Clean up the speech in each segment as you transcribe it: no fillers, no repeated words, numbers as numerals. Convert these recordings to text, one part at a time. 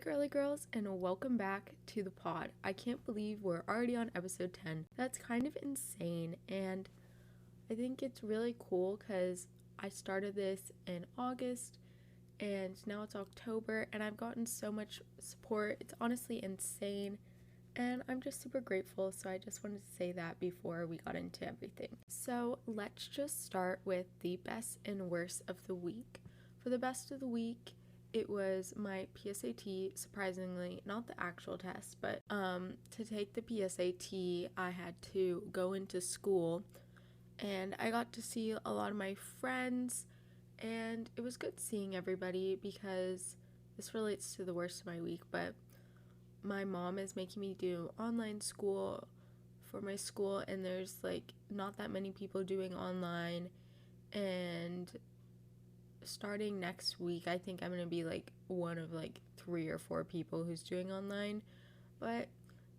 girly girls, and welcome back to the pod. I can't believe we're already on episode 10. That's kind of insane, and I think it's really cool because I started this in August and now it's October and I've gotten so much support. It's honestly insane and I'm just super grateful. So I just wanted to say that before we got into everything. So let's just start with the best and worst of the week. For the best of the week, it was my PSAT, surprisingly, not the actual test, but to take the PSAT, I had to go into school and I got to see a lot of my friends, and it was good seeing everybody because this relates to the worst of my week, but my mom is making me do online school for my school, and there's like not that many people doing online, and starting next week I think I'm gonna be like one of like 3 or 4 people who's doing online. But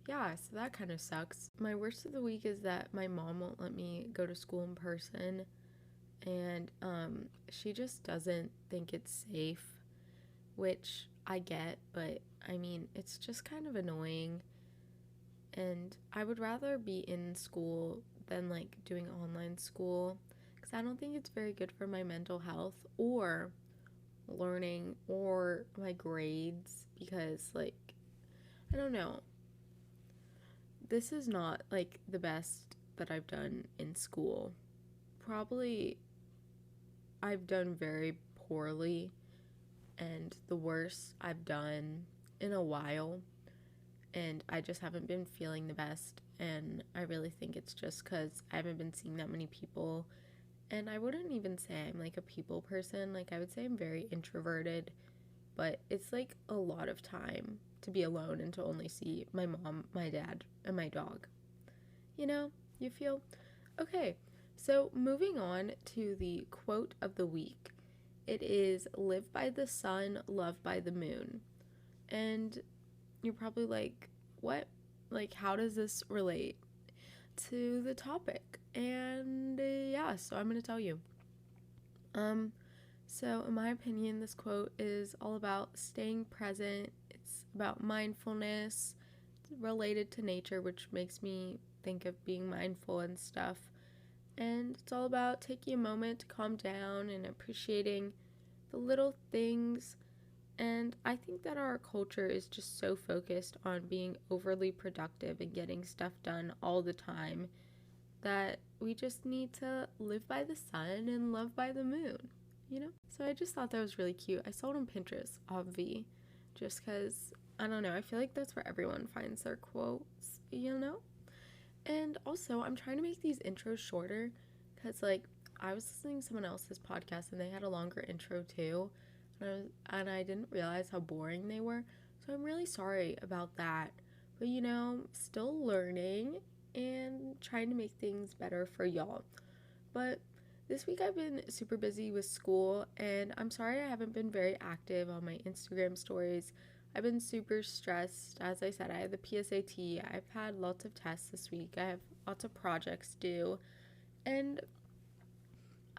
yeah, so that kind of sucks. My worst of the week is that my mom won't let me go to school in person, and she just doesn't think it's safe, which I get, but I mean, it's just kind of annoying, and I would rather be in school than like doing online school because I don't think it's very good for my mental health or learning or my grades, because like I don't know, this is not like the best that I've done in school. Probably I've done very poorly and the worst I've done in a while, and I just haven't been feeling the best, and I really think it's just because I haven't been seeing that many people. And I wouldn't even say I'm like a people person. Like, I would say I'm very introverted, but it's like a lot of time to be alone and to only see my mom, my dad, and my dog. You know, you feel? Okay, so moving on to the quote of the week. It is live by the sun, love by the moon. And you're probably like, what? Like, how does this relate to the topic? And yeah, so I'm going to tell you. So in my opinion, this quote is all about staying present. It's about mindfulness. It's related to nature, which makes me think of being mindful and stuff. And it's all about taking a moment to calm down and appreciating the little things. And I think that our culture is just so focused on being overly productive and getting stuff done all the time that we just need to live by the sun and love by the moon, you know? So I just thought that was really cute. I saw it on Pinterest, obvi, just because, I don't know, I feel like that's where everyone finds their quotes, you know? And also, I'm trying to make these intros shorter because, like, I was listening to someone else's podcast and they had a longer intro too, and I didn't realize how boring they were. So I'm really sorry about that. But, you know, still learning and trying to make things better for y'all. But this week I've been super busy with school, and I'm sorry I haven't been very active on my Instagram stories. I've been super stressed. As I said, I had the PSAT. I've had lots of tests this week. I have lots of projects due, and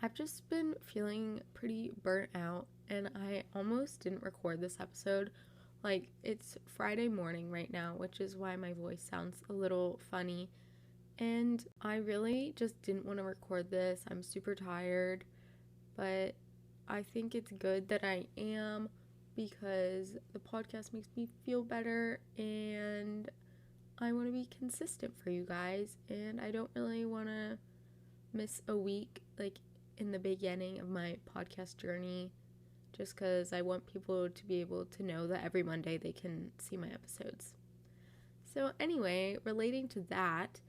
I've just been feeling pretty burnt out, and I almost didn't record this episode. Like, it's Friday morning right now, which is why my voice sounds a little funny, and I really just didn't want to record this. I'm super tired, but I think it's good that I am because the podcast makes me feel better, and I want to be consistent for you guys, and I don't really want to miss a week, like, in the beginning of my podcast journey, just because I want people to be able to know that every Monday they can see my episodes. So anyway, relating to that,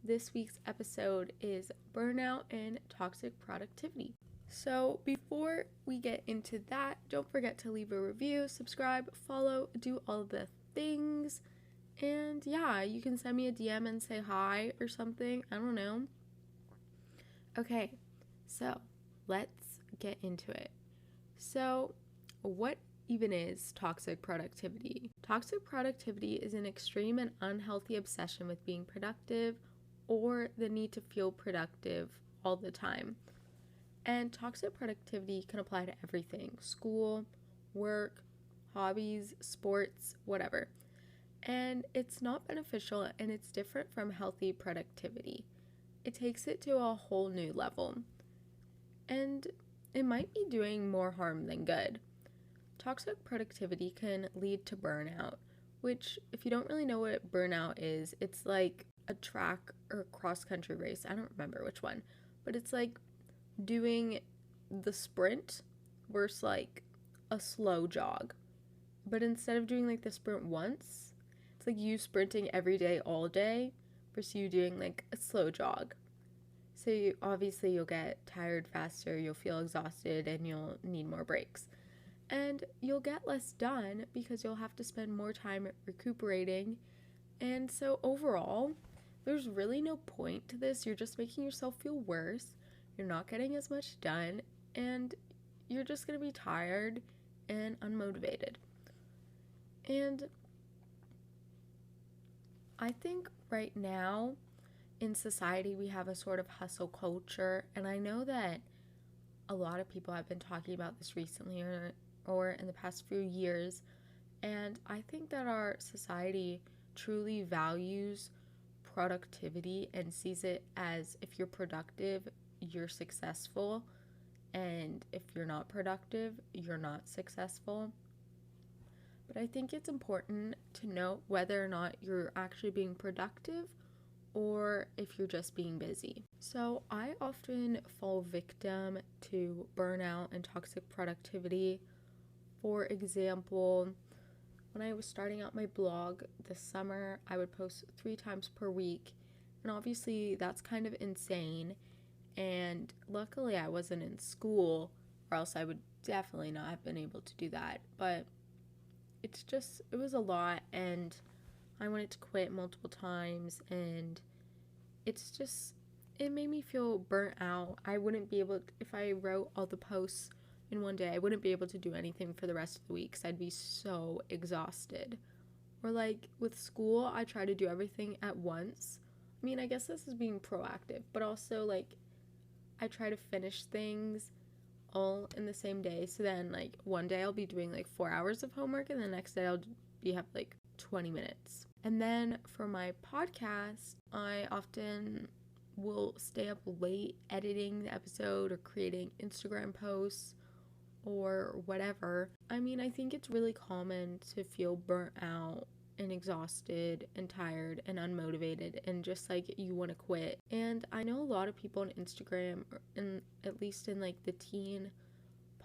this week's episode is burnout and toxic productivity. So before we get into that, don't forget to leave a review, subscribe, follow, do all the things. And yeah, you can send me a DM and say hi or something. I don't know. Okay, so let's get into it. So what even is toxic productivity? Toxic productivity is an extreme and unhealthy obsession with being productive or the need to feel productive all the time. And toxic productivity can apply to everything: school, work, hobbies, sports, whatever. And it's not beneficial, and it's different from healthy productivity. It takes it to a whole new level. And it might be doing more harm than good. Toxic productivity can lead to burnout, which, if you don't really know what burnout is, it's like a track or cross country race. I don't remember which one, but it's like doing the sprint versus like a slow jog. But instead of doing like the sprint once, it's like you sprinting every day, all day, versus you doing like a slow jog. So obviously you'll get tired faster, you'll feel exhausted, and you'll need more breaks. And you'll get less done because you'll have to spend more time recuperating. And so overall, there's really no point to this. You're just making yourself feel worse. You're not getting as much done, and you're just going to be tired and unmotivated. And I think right now in society we have a sort of hustle culture, and I know that a lot of people have been talking about this recently or in the past few years, and I think that our society truly values productivity and sees it as if you're productive, you're successful, and if you're not productive, you're not successful. But I think it's important to note whether or not you're actually being productive or if you're just being busy. So I often fall victim to burnout and toxic productivity. For example, when I was starting out my blog this summer, I would post 3 times per week, and obviously that's kind of insane. And luckily I wasn't in school, or else I would definitely not have been able to do that. But it was a lot, and I wanted to quit multiple times, and it made me feel burnt out. I wouldn't be able, if I wrote all the posts in one day, I wouldn't be able to do anything for the rest of the week because I'd be so exhausted. Or like with school, I try to do everything at once. I mean, I guess this is being proactive, but also like I try to finish things all in the same day. So then like one day I'll be doing like 4 hours of homework, and the next day I'll have like 20 minutes. And then for my podcast, I often will stay up late editing the episode or creating Instagram posts or whatever. I mean, I think it's really common to feel burnt out and exhausted and tired and unmotivated and just like you want to quit. And I know a lot of people on Instagram, and at least in like the teen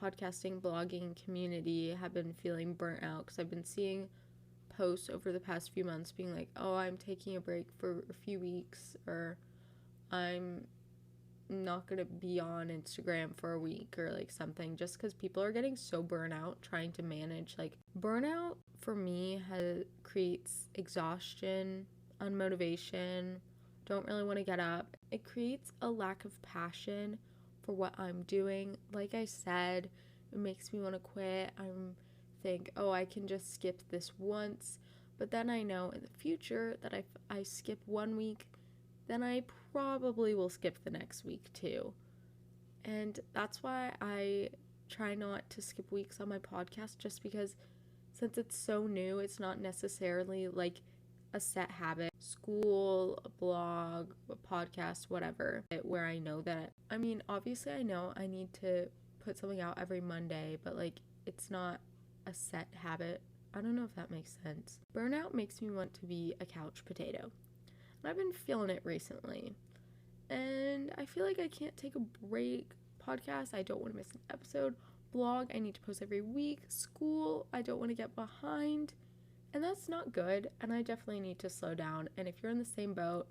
podcasting blogging community, have been feeling burnt out because I've been seeing posts over the past few months being like, oh, I'm taking a break for a few weeks, or I'm not gonna be on Instagram for a week or like something, just because people are getting so burnt out trying to manage. Like burnout for me creates exhaustion, unmotivation, don't really want to get up. It creates a lack of passion for what I'm doing. Like I said, it makes me want to quit. Think, oh, I can just skip this once, but then I know in the future that if I skip 1 week, then I probably will skip the next week too. And that's why I try not to skip weeks on my podcast, just because since it's so new, it's not necessarily like a set habit. School, a blog, a podcast, whatever, where I know that, I mean, obviously I know I need to put something out every Monday, but like it's not a set habit. I don't know if that makes sense. Burnout makes me want to be a couch potato. And I've been feeling it recently. And I feel like I can't take a break. Podcast, I don't want to miss an episode. Blog, I need to post every week. School, I don't want to get behind. And that's not good. And I definitely need to slow down. And if you're in the same boat,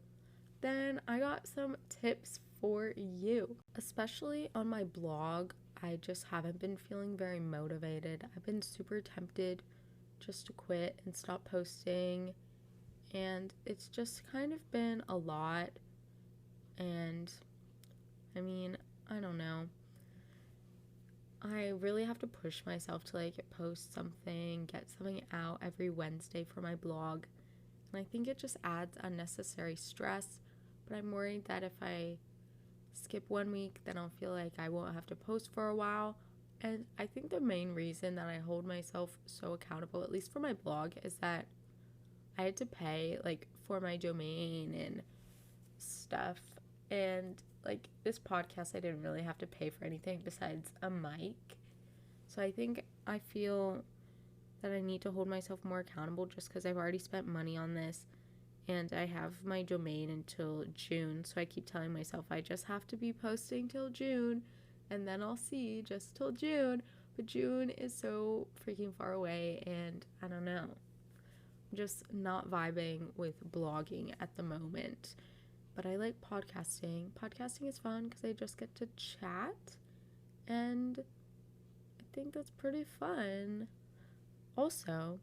then I got some tips for you. Especially on my blog, I just haven't been feeling very motivated. I've been super tempted just to quit and stop posting, and it's just kind of been a lot. And I mean, I don't know. I really have to push myself to like post something, get something out every Wednesday for my blog. And I think it just adds unnecessary stress, but I'm worried that if I skip 1 week, then I'll feel like I won't have to post for a while, And I think the main reason that I hold myself so accountable, at least for my blog, is that I had to pay like for my domain and stuff. And like this podcast, I didn't really have to pay for anything besides a mic. So I feel that I need to hold myself more accountable just because I've already spent money on this and I have my domain until June. So I keep telling myself I just have to be posting till June and then I'll see just till June. But June is so freaking far away and I don't know. I'm just not vibing with blogging at the moment. But I like podcasting. Podcasting is fun because I just get to chat and I think that's pretty fun. Also,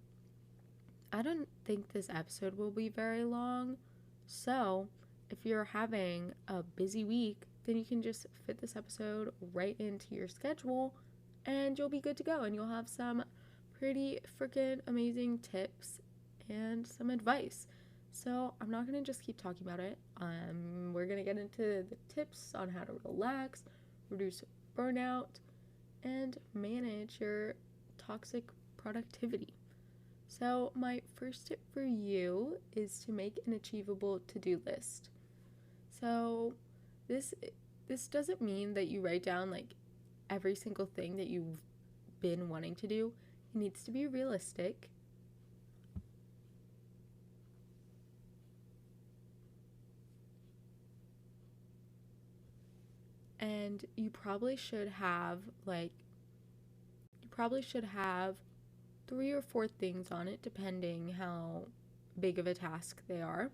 I don't think this episode will be very long, so if you're having a busy week, then you can just fit this episode right into your schedule and you'll be good to go and you'll have some pretty freaking amazing tips and some advice. So I'm not going to just keep talking about it. We're going to get into the tips on how to relax, reduce burnout, and manage your toxic productivity. So my first tip for you is to make an achievable to-do list. So this doesn't mean that you write down like every single thing that you've been wanting to do. It needs to be realistic. And you probably should have 3 or 4 things on it, depending how big of a task they are.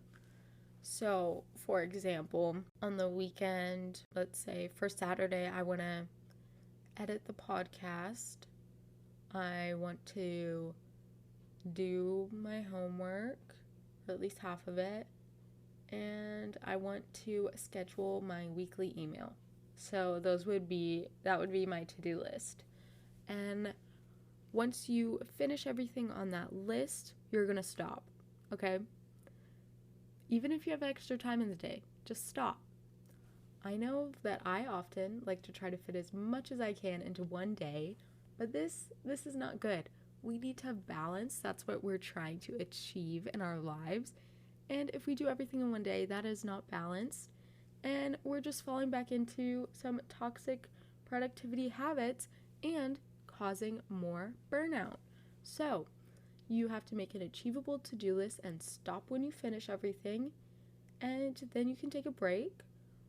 So, for example, on the weekend, let's say for Saturday, I want to edit the podcast. I want to do my homework, or at least half of it, and I want to schedule my weekly email. So that would be my to-do list. And once you finish everything on that list, you're going to stop, okay? Even if you have extra time in the day, just stop. I know that I often like to try to fit as much as I can into one day, but this is not good. We need to have balance. That's what we're trying to achieve in our lives. And if we do everything in one day, that is not balanced. And we're just falling back into some toxic productivity habits and causing more burnout. So, you have to make an achievable to-do list and stop when you finish everything. And then you can take a break,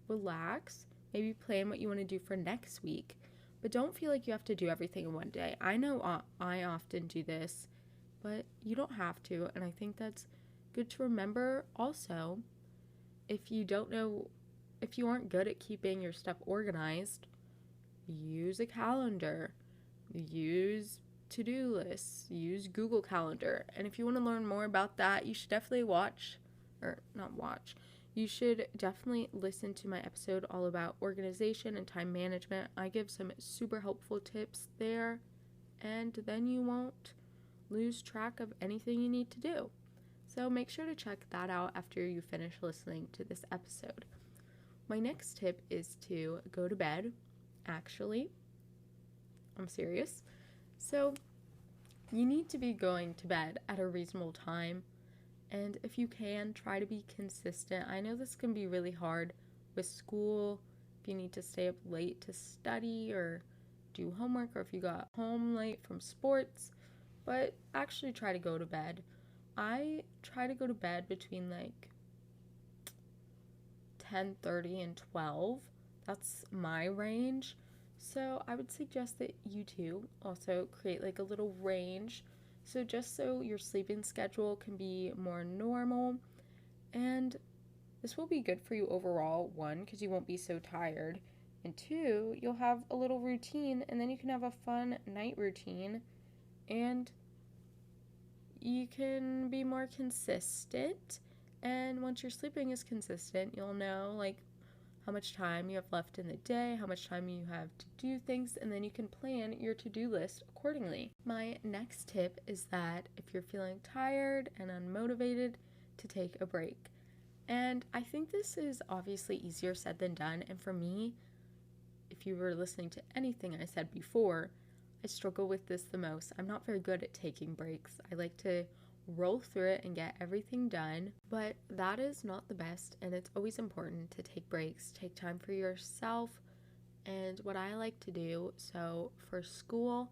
relax, maybe plan what you want to do for next week. But don't feel like you have to do everything in one day. I know I often do this, but you don't have to. And I think that's good to remember. Also, if you aren't good at keeping your stuff organized, use a calendar, use to-do lists, use Google Calendar. And if you want to learn more about that, you should definitely you should definitely listen to my episode all about organization and time management. I give some super helpful tips there, and then you won't lose track of anything you need to do. So make sure to check that out after you finish listening to this episode. My next tip is to go to bed. Actually, I'm serious. So you need to be going to bed at a reasonable time. And if you can, try to be consistent. I know this can be really hard with school, if you need to stay up late to study or do homework, or if you got home late from sports, but actually try to go to bed. I try to go to bed between 10:30 and 12. That's my range. So I would suggest that you too also create a little range. So just so your sleeping schedule can be more normal. And this will be good for you overall. 1, because you won't be so tired. And 2, you'll have a little routine and then you can have a fun night routine. And you can be more consistent. And once your sleeping is consistent, you'll know how much time you have left in the day, how much time you have to do things, and then you can plan your to-do list accordingly. My next tip is that if you're feeling tired and unmotivated, to take a break. And I think this is obviously easier said than done, and for me, if you were listening to anything I said before, I struggle with this the most. I'm not very good at taking breaks. I like to roll through it and get everything done, but that is not the best, and it's always important to take breaks, take time for yourself. And what I like to do, so for school,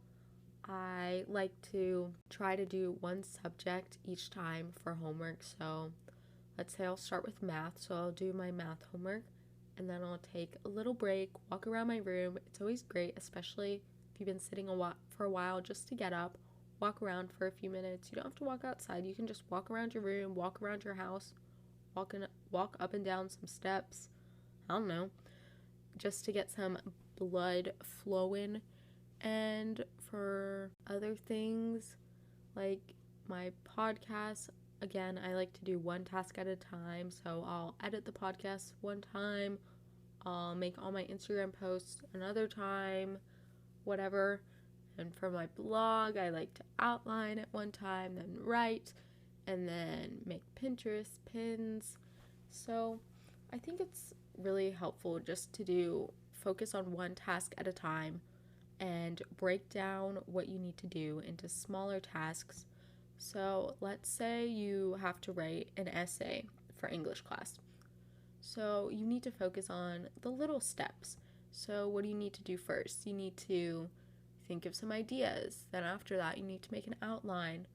I like to try to do one subject each time for homework. So let's say I'll start with math, so I'll do my math homework, and then I'll take a little break, walk around my room. It's always great, especially if you've been sitting for a while, just to get up, walk around for a few minutes. You don't have to walk outside. You can just walk around your room, walk around your house, walk up and down some steps. I don't know, just to get some blood flowing. And for other things, like my podcast, again, I like to do one task at a time. So I'll edit the podcast one time, I'll make all my Instagram posts another time, whatever. And for my blog, I like to outline at one time, then write, and then make Pinterest pins. So I think it's really helpful just to focus on one task at a time and break down what you need to do into smaller tasks. So let's say you have to write an essay for English class. So you need to focus on the little steps. So what do you need to do first? You need to think of some ideas. Then after that, you need to make an outline.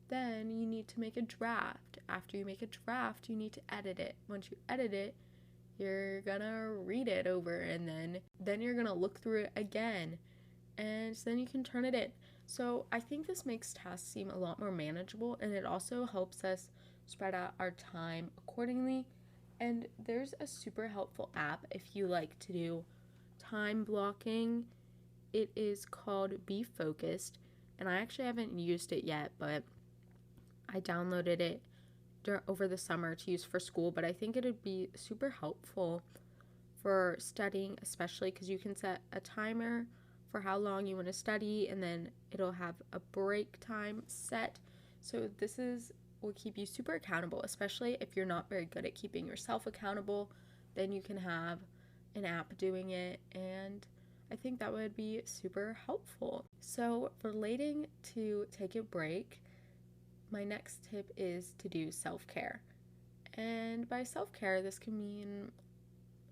Then you need to make a draft. After you make a draft, you need to edit it. Once you edit it, you're gonna read it over, and then you're gonna look through it again, and then you can turn it in. So I think this makes tasks seem a lot more manageable, and it also helps us spread out our time accordingly. And there's a super helpful app if you like to do time blocking. It is called Be Focused, and I actually haven't used it yet, but I downloaded it over the summer to use for school. But I think it would be super helpful for studying, especially because you can set a timer for how long you want to study, and then it'll have a break time set. So will keep you super accountable, especially if you're not very good at keeping yourself accountable. Then you can have an app doing it, and I think that would be super helpful. So relating to take a break, my next tip is to do self-care. And by self-care, this can mean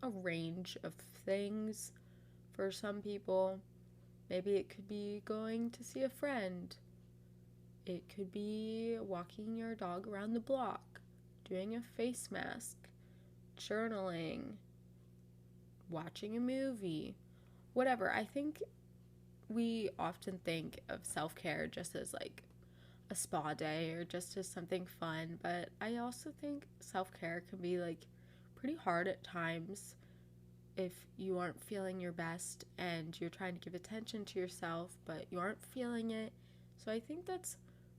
a range of things. For some people, maybe it could be going to see a friend. It could be walking your dog around the block, doing a face mask, journaling, watching a movie, whatever. I think we often think of self-care just as like a spa day or just as something fun, but I also think self-care can be like pretty hard at times if you aren't feeling your best and you're trying to give attention to yourself, but you aren't feeling it. So I think that's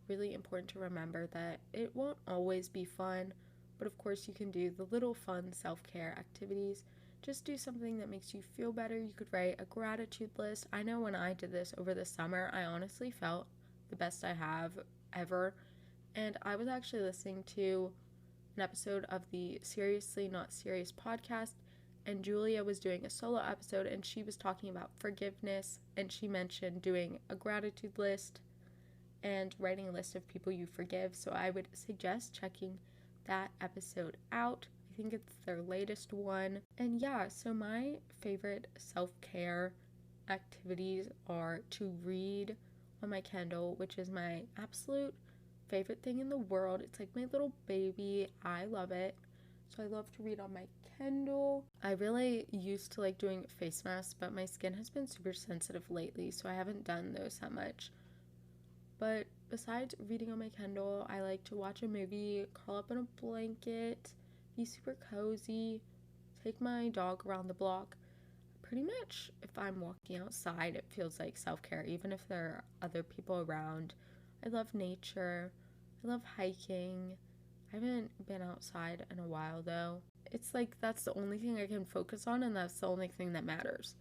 really important to remember, that it won't always be fun, but of course you can do the little fun self-care activities. Just do something that makes you feel better. You could write a gratitude list. I know when I did this over the summer, I honestly felt the best I have ever. And I was actually listening to an episode of the Seriously Not Serious podcast, and Julia was doing a solo episode, and she was talking about forgiveness, and she mentioned doing a gratitude list and writing a list of people you forgive. So I would suggest checking that episode out. I think it's their latest one. And yeah, so my favorite self-care activities are to read on my Kindle, which is my absolute favorite thing in the world. It's like my little baby. I love it. So I love to read on my Kindle. I really used to like doing face masks, but my skin has been super sensitive lately, so I haven't done those that much. But besides reading on my Kindle, I like to watch a movie, curl up in a blanket, be super cozy, take my dog around the block. Pretty much if I'm walking outside, it feels like self-care, even if there are other people around. I love nature. I love hiking. I haven't been outside in a while though. It's like that's the only thing I can focus on, and that's the only thing that matters.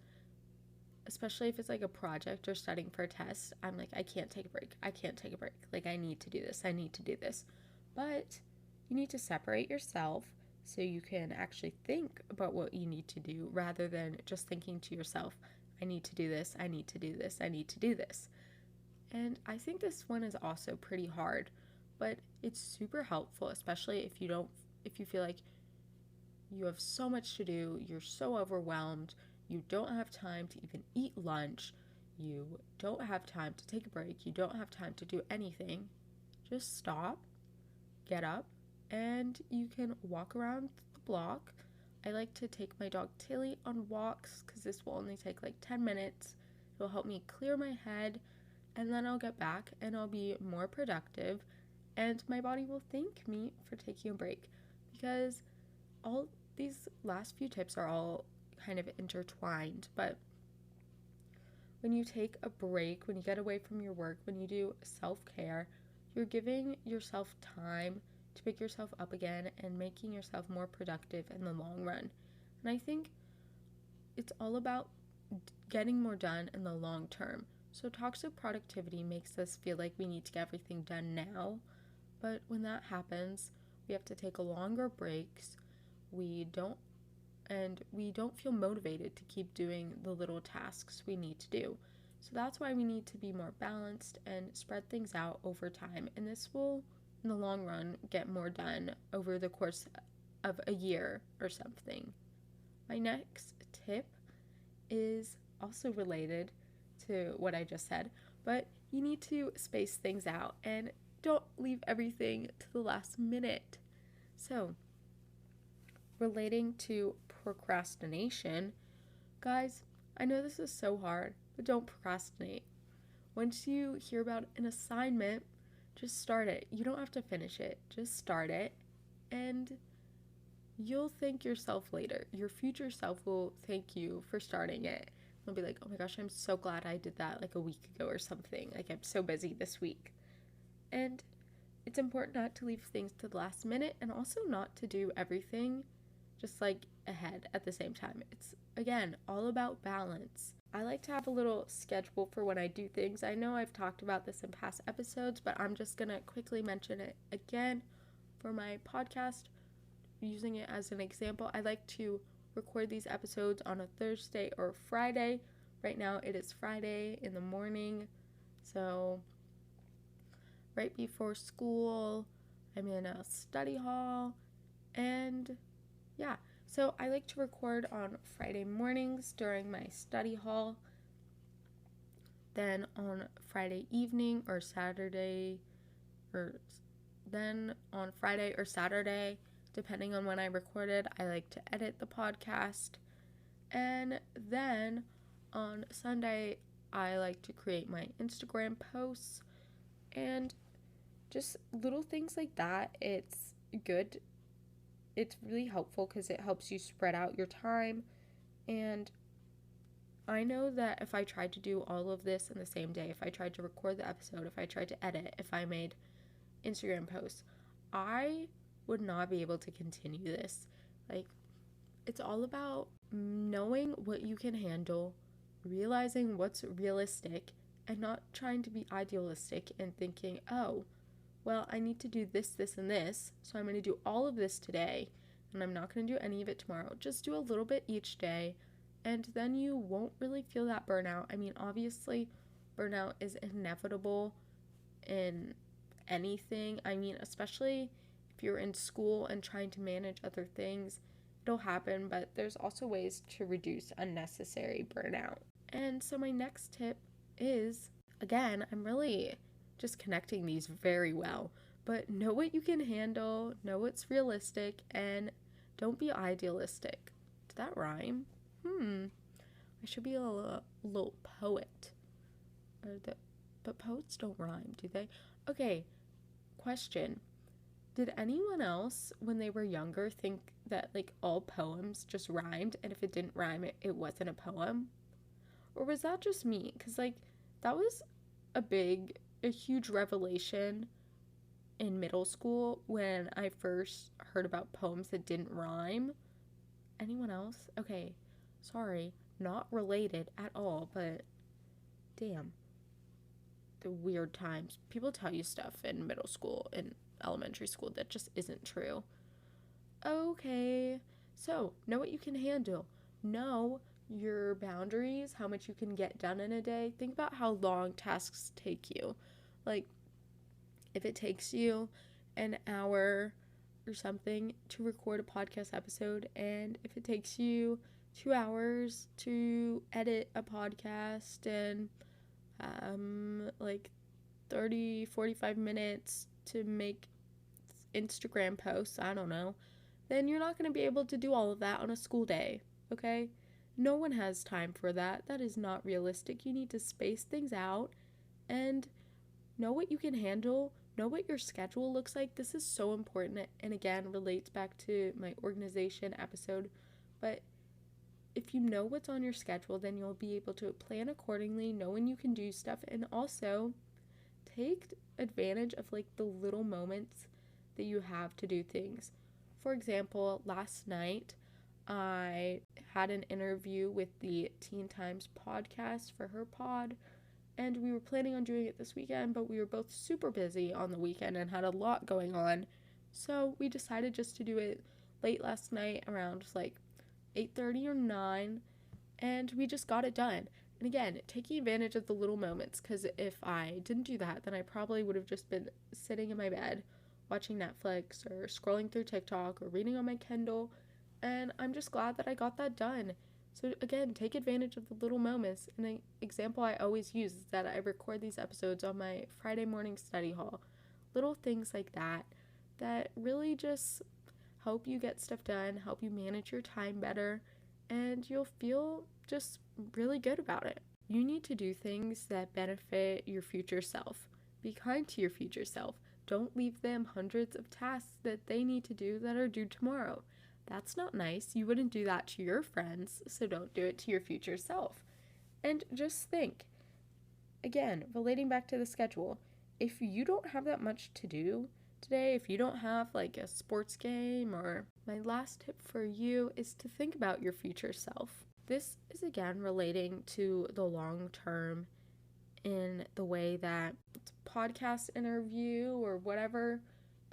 Especially if it's like a project or studying for a test, I'm like, I can't take a break. Like, I need to do this. But you need to separate yourself so you can actually think about what you need to do, rather than just thinking to yourself, I need to do this, I need to do this, I need to do this. And I think this one is also pretty hard, but it's super helpful, especially if you feel like you have so much to do, you're so overwhelmed, you don't have time to even eat lunch, you don't have time to take a break, you don't have time to do anything. Just stop, get up, and you can walk around the block. I like to take my dog Tilly on walks because this will only take like 10 minutes. It will help me clear my head, and then I'll get back and I'll be more productive, and my body will thank me for taking a break, because all these last few tips are all kind of intertwined. But when you take a break, when you get away from your work, when you do self-care, you're giving yourself time to pick yourself up again and making yourself more productive in the long run. And I think it's all about getting more done in the long term. So toxic productivity makes us feel like we need to get everything done now, but when that happens, we have to take longer breaks. We don't feel motivated to keep doing the little tasks we need to do. So that's why we need to be more balanced and spread things out over time. And this will, in the long run, get more done over the course of a year or something. My next tip is also related to what I just said, but you need to space things out and don't leave everything to the last minute. So, relating to procrastination, guys, I know this is so hard, but don't procrastinate. Once you hear about an assignment, just start it. You don't have to finish it. Just start it, and you'll thank yourself later. Your future self will thank you for starting it. They'll be like, oh my gosh, I'm so glad I did that like a week ago or something. Like, I'm so busy this week. And it's important not to leave things to the last minute, and also not to do everything just like ahead at the same time. It's, again, all about balance. I like to have a little schedule for when I do things. I know I've talked about this in past episodes, but I'm just gonna quickly mention it again for my podcast, using it as an example. I like to record these episodes on a Thursday or Friday. Right now it is Friday in the morning, so right before school, I'm in a study hall, and yeah, so I like to record on Friday mornings during my study hall. Then on Friday evening or Saturday, then on Friday or Saturday, depending on when I recorded, I like to edit the podcast. And then on Sunday, I like to create my Instagram posts, and just little things like that. It's good. It's really helpful because it helps you spread out your time. And I know that if I tried to do all of this in the same day, if I tried to record the episode, if I tried to edit, if I made Instagram posts, I would not be able to continue this. Like, it's all about knowing what you can handle, realizing what's realistic, and not trying to be idealistic and thinking, oh, well, I need to do this, this, and this, so I'm going to do all of this today, and I'm not going to do any of it tomorrow. Just do a little bit each day, and then you won't really feel that burnout. I mean, obviously, burnout is inevitable in anything. I mean, especially if you're in school and trying to manage other things, it'll happen, but there's also ways to reduce unnecessary burnout. And so my next tip is, again, I'm really just connecting these very well, but know what you can handle, know what's realistic, and don't be idealistic. Did that rhyme? I should be a little poet. But poets don't rhyme, do they? Okay, question. Did anyone else, when they were younger, think that, like, all poems just rhymed, and if it didn't rhyme, it wasn't a poem? Or was that just me? Because, like, that was a huge revelation in middle school when I first heard about poems that didn't rhyme. Anyone else? Okay, sorry, not related at all, but damn, the weird times. People tell you stuff in middle school and elementary school that just isn't true. Okay, so know what you can handle. Know your boundaries, how much you can get done in a day. Think about how long tasks take you. Like, if it takes you an hour or something to record a podcast episode, and if it takes you 2 hours to edit a podcast, and like 30-45 minutes to make Instagram posts, I don't know, then you're not going to be able to do all of that on a school day, okay? No one has time for that. That is not realistic. You need to space things out and know what you can handle, know what your schedule looks like. This is so important, and again, relates back to my organization episode. But if you know what's on your schedule, then you'll be able to plan accordingly, know when you can do stuff, and also take advantage of like the little moments that you have to do things. For example, last night I had an interview with the Teen Times podcast for her pod, and we were planning on doing it this weekend, but we were both super busy on the weekend and had a lot going on. So we decided just to do it late last night around like 8:30 or 9, and we just got it done. And again, taking advantage of the little moments, because if I didn't do that, then I probably would have just been sitting in my bed watching Netflix or scrolling through TikTok or reading on my Kindle, and I'm just glad that I got that done. So again, take advantage of the little moments. And an example I always use is that I record these episodes on my Friday morning study hall. Little things like that that really just help you get stuff done, help you manage your time better, and you'll feel just really good about it. You need to do things that benefit your future self. Be kind to your future self. Don't leave them hundreds of tasks that they need to do that are due tomorrow. That's not nice. You wouldn't do that to your friends, so don't do it to your future self. And just think, again, relating back to the schedule, if you don't have that much to do today, if you don't have like a sports game, or my last tip for you is to think about your future self. This is again relating to the long term in the way that it's a podcast interview or whatever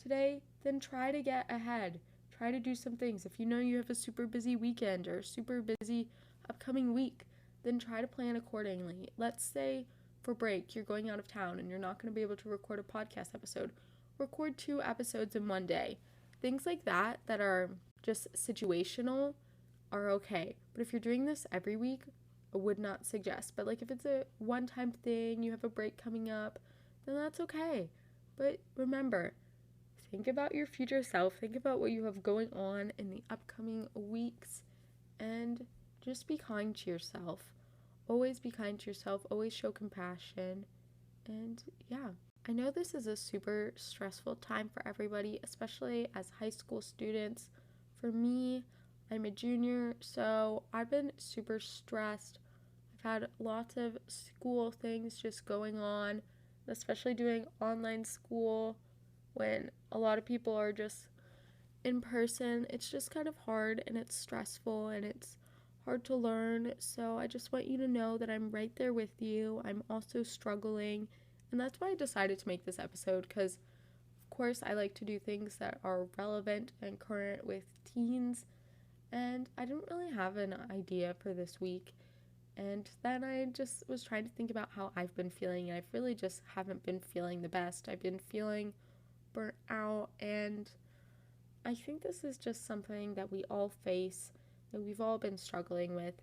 today, then try to get ahead. Try to do some things. If you know you have a super busy weekend or super busy upcoming week, then try to plan accordingly. Let's say for break, you're going out of town and you're not going to be able to record a podcast episode. Record 2 episodes in one day. Things like that are just situational are okay. But if you're doing this every week, I would not suggest. But like if it's a one-time thing, you have a break coming up, then that's okay. But remember, think about your future self. Think about what you have going on in the upcoming weeks, and just be kind to yourself. Always be kind to yourself. Always show compassion. And yeah, I know this is a super stressful time for everybody, especially as high school students. For me, I'm a junior, so I've been super stressed. I've had lots of school things just going on, especially doing online school when a lot of people are just in person. It's just kind of hard, and it's stressful, and it's hard to learn. So I just want you to know that I'm right there with you. I'm also struggling, and that's why I decided to make this episode, because of course I like to do things that are relevant and current with teens, and I didn't really have an idea for this week. And then I just was trying to think about how I've been feeling, and I really just haven't been feeling the best. I've been feeling burnt out, and I think this is just something that we all face, that we've all been struggling with,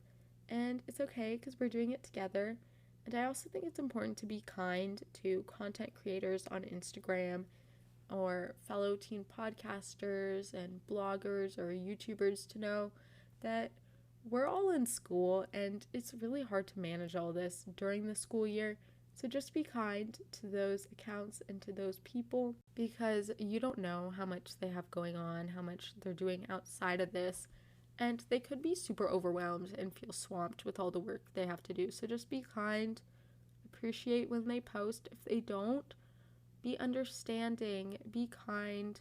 and it's okay because we're doing it together. And I also think it's important to be kind to content creators on Instagram, or fellow teen podcasters and bloggers or YouTubers, to know that we're all in school and it's really hard to manage all this during the school year. So just be kind to those accounts and to those people, because you don't know how much they have going on, how much they're doing outside of this, and they could be super overwhelmed and feel swamped with all the work they have to do. So just be kind, appreciate when they post. If they don't, be understanding, be kind,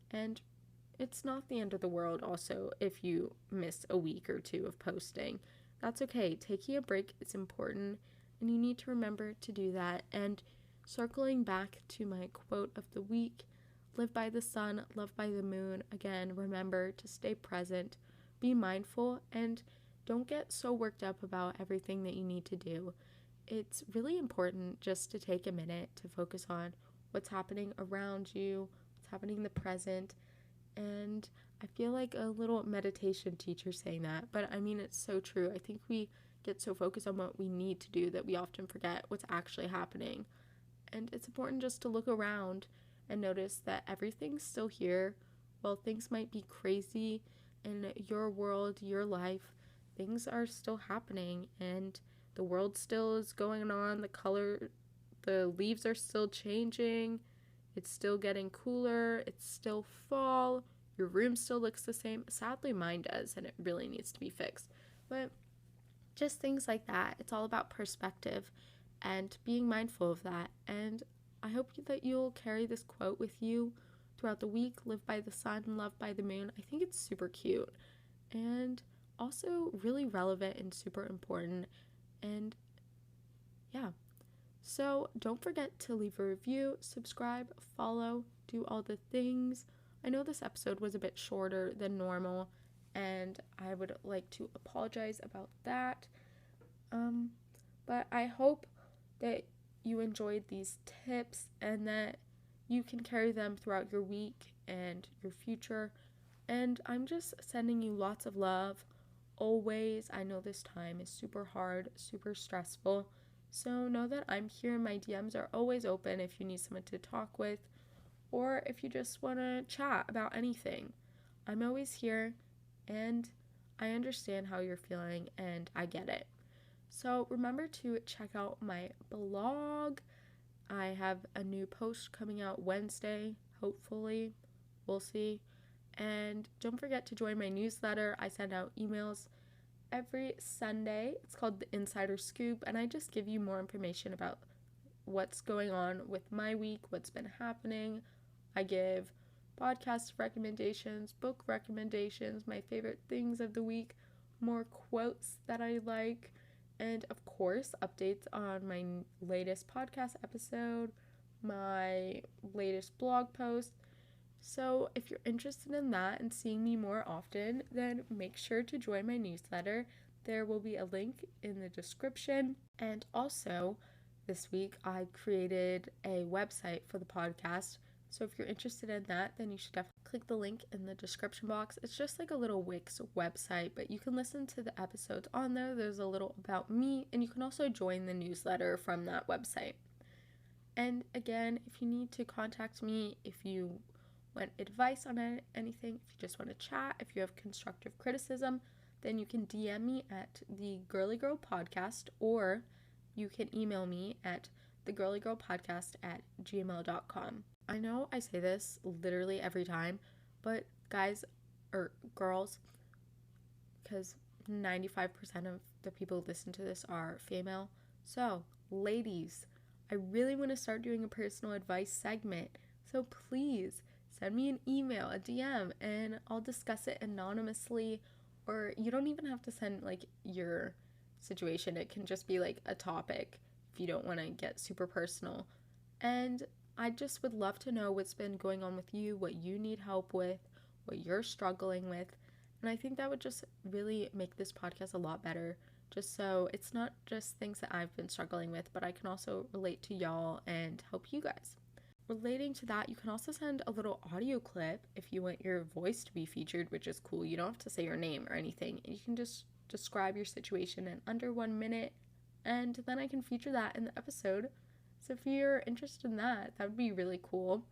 and it's not the end of the world also if you miss a week or 2 of posting. That's okay. Taking a break is important, and you need to remember to do that. And circling back to my quote of the week, live by the sun, love by the moon. Again, remember to stay present, be mindful, and don't get so worked up about everything that you need to do. It's really important just to take a minute to focus on what's happening around you, what's happening in the present. And I feel like a little meditation teacher saying that, but I mean, it's so true. I think we get so focused on what we need to do that we often forget what's actually happening. And it's important just to look around and notice that everything's still here. While things might be crazy in your world, your life, things are still happening, and the world still is going on. The leaves are still changing. It's still getting cooler. It's still fall. Your room still looks the same. Sadly, mine does, and it really needs to be fixed. But just things like that. It's all about perspective and being mindful of that. And I hope that you'll carry this quote with you throughout the week. Live by the sun, love by the moon. I think it's super cute and also really relevant and super important. And yeah. So don't forget to leave a review, subscribe, follow, do all the things. I know this episode was a bit shorter than normal, and I would like to apologize about that. But I hope that you enjoyed these tips and that you can carry them throughout your week and your future. And I'm just sending you lots of love always. I know this time is super hard, super stressful. So know that I'm here. My DMs are always open if you need someone to talk with or if you just want to chat about anything. I'm always here, and I understand how you're feeling, and I get it. So remember to check out my blog. I have a new post coming out Wednesday, hopefully. We'll see. And don't forget to join my newsletter. I send out emails every Sunday. It's called The Insider Scoop, and I just give you more information about what's going on with my week, what's been happening. I give podcast recommendations, book recommendations, my favorite things of the week, more quotes that I like, and of course, updates on my latest podcast episode, my latest blog post. So if you're interested in that and seeing me more often, then make sure to join my newsletter. There will be a link in the description. And also, this week I created a website for the podcast. So if you're interested in that, then you should definitely click the link in the description box. It's just like a little Wix website, but you can listen to the episodes on there. There's a little about me, and you can also join the newsletter from that website. And again, if you need to contact me, if you want advice on anything, if you just want to chat, if you have constructive criticism, then you can DM me at the Girly Girl Podcast, or you can email me at thegirlygirlpodcast@gmail.com. I know I say this literally every time, but guys or girls, because 95% of the people who listen to this are female, so ladies, I really want to start doing a personal advice segment, so please send me an email, a DM, and I'll discuss it anonymously. Or you don't even have to send like your situation. It can just be like a topic if you don't want to get super personal. And I just would love to know what's been going on with you, what you need help with, what you're struggling with. And I think that would just really make this podcast a lot better. Just so it's not just things that I've been struggling with, but I can also relate to y'all and help you guys. Relating to that, you can also send a little audio clip if you want your voice to be featured, which is cool. You don't have to say your name or anything. You can just describe your situation in under 1 minute, and then I can feature that in the episode. So if you're interested in that, that would be really cool.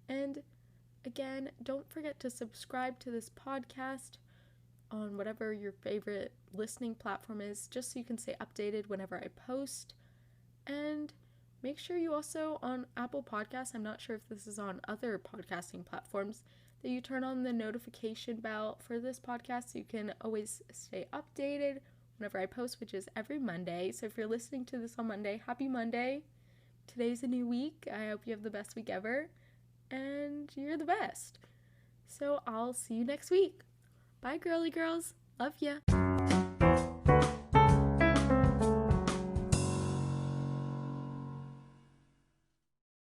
And again, don't forget to subscribe to this podcast on whatever your favorite listening platform is, just so you can stay updated whenever I post. And make sure you also, on Apple Podcasts, I'm not sure if this is on other podcasting platforms, that you turn on the notification bell for this podcast so you can always stay updated whenever I post, which is every Monday. So if you're listening to this on Monday, happy Monday. Today's a new week. I hope you have the best week ever, and you're the best. So I'll see you next week. Bye, girly girls. Love ya.